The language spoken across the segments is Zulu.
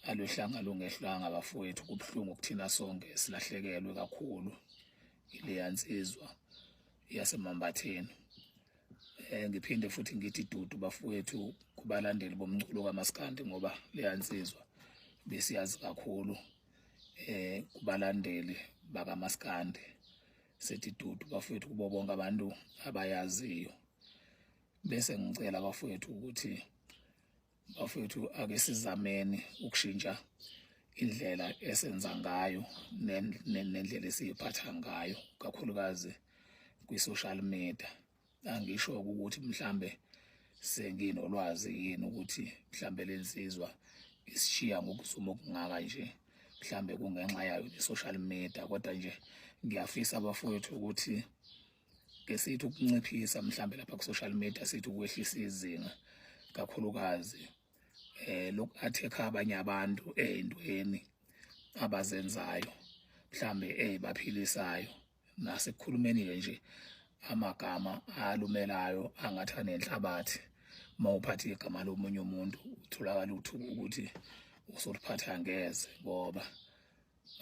alwehlanga lungehlanga bafowethu, kubuhlungu kuthina sonke silahlekelwe kakhulu ileya nsizwa yaseMambatheni. Ngiphinde futhi ngithi dudu bafowethu kubalandeli bomculo kaMaskandi, ngoba leya nsizwa besiyazi kakhulu kubalandeli bakaMaskandi. Sithi dudu bafowethu kubo bonke abantu abayaziyo. Bese ngicela bafowethu ukuthi bafowethu ake sizameni ukushintsha indlela esenza ngayo nendlela esiyiphatha ngayo, kakhulukazi kwi-social media. Angisho ukuthi mhlambe senginolwazi yini ukuthi mhlambe lensizwa isishiya ngokuzuma okungaka nje, mhlambe kungenxa yayo i-social media, kodwa nje ngiyafisa abafowethu ukuthi ke sithi ukunciphisa mhlambe lapha ku-social media, sithi ukwehlisa izinga kakhulukazi loku-attack abanye abantu ey'ntweni abazenzayo, mhlambe ezibaphilisayo, nasekukhulumeni-ke nje amagama alumelayo angathi anenhlabathi. Mawuphatha igama lomunye umuntu utholakala ukuthi usuliphatha ngeze, ngoba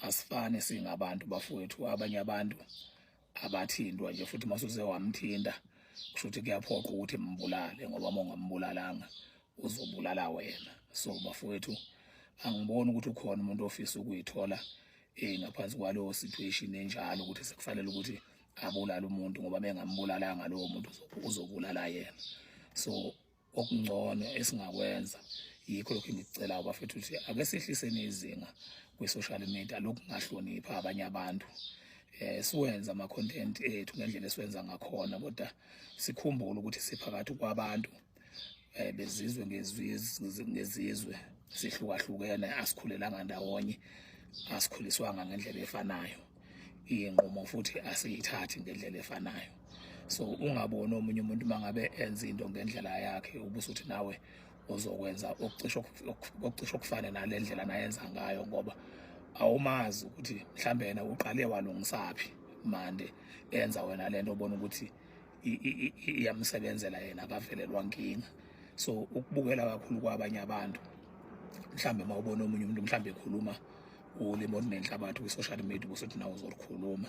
asifane singabantu bafowethu. Abanye abantu abathindwa nje, futhi masuze wamthinda kusho ukuthi kuyaphoqa ukuthi mbulale, ngoba uma ungambulalanga uzobulala wena. So bafowethu, angiboni ukuthi ukhona umuntu ofisa ukuyithola ngaphansi kwaleyo situation enjalo, ukuthi sekufanele ukuthi abulala umuntu, ngoba mengambulalanga lowo muntu uzobulala yena. So okungcono esingakwenza yikho lokhu engikucelayo bafethu, ukuthi ake sehliseni izinga kwi-social media lokungahloniphi abanye abantu. Siwenza ama-content ethu ngendlela esiwenza ngakhona, kodwa sikhumbule ukuthi siphakathi kwabantu bezizwe ngezizwe, sihlukahlukene, asikhulelanga ndawonye, asikhuliswanga ngendlela efanayo, iy'nqumo futhi asiyithathi ngendlela efanayo. So ungaboni omunye umuntu mangabe enza into ngendlela yakhe ubusuthi nawe uzokwenza okucisha okufana nale ndlela nayenza ngayo, ngoba awumazi ukuthi mhlambe yena uqale walungisaphi mande enza wena lento obona ukuthi iyamsebenzela yena, akavelelwa nkinga. So ukubukela kakhulu kwabanye abantu, mhlambe mawubona omunye umuntu mhlambe ekhuluma ulimi olunenhlabathi kwi-social media ubusuthi nawe uzolukhuluma,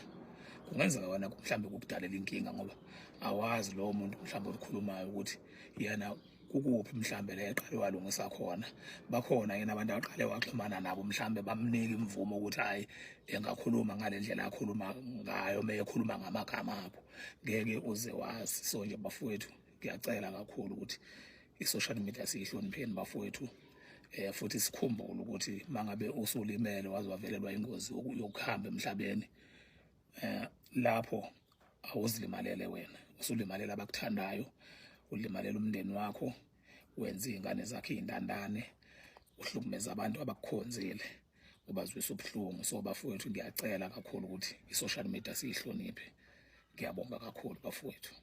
kungenzeka wena mhlambe kukudalela inkinga, ngoba awazi lowo muntu mhlambe olikhulumayo ukuthi yena kukuphi mhlambe la eqale walungisa khona. Bakhona yena abantu aqale waxhumana nabo, mhlambe bamnika imvumo ukuthi hayi engakhuluma ngale ndlela akhuluma ngayo, meyekhuluma ngamagama abo, ngeke uze wazi. So nje bafowethu, ngiyacela kakhulu ukuthi i-social media siyihlonipheni bafowethu, futhi sikhumbule ukuthi mangabe usulimele waze wavelelwa ingozi yokuhamba emhlabeni, lapho awuzilimalele wena, usulimalela abakuthandayo, ulimalela umndeni wakho, wenza iy'ngane zakho iy'ntandane, uhlukumeza abantu abakukhonzile, ubazwisa ubuhlungu. So bafowethu, ngiyacela kakhulu ukuthi i-social media siyihloniphe. Ngiyabonga kakhulu bafowethu.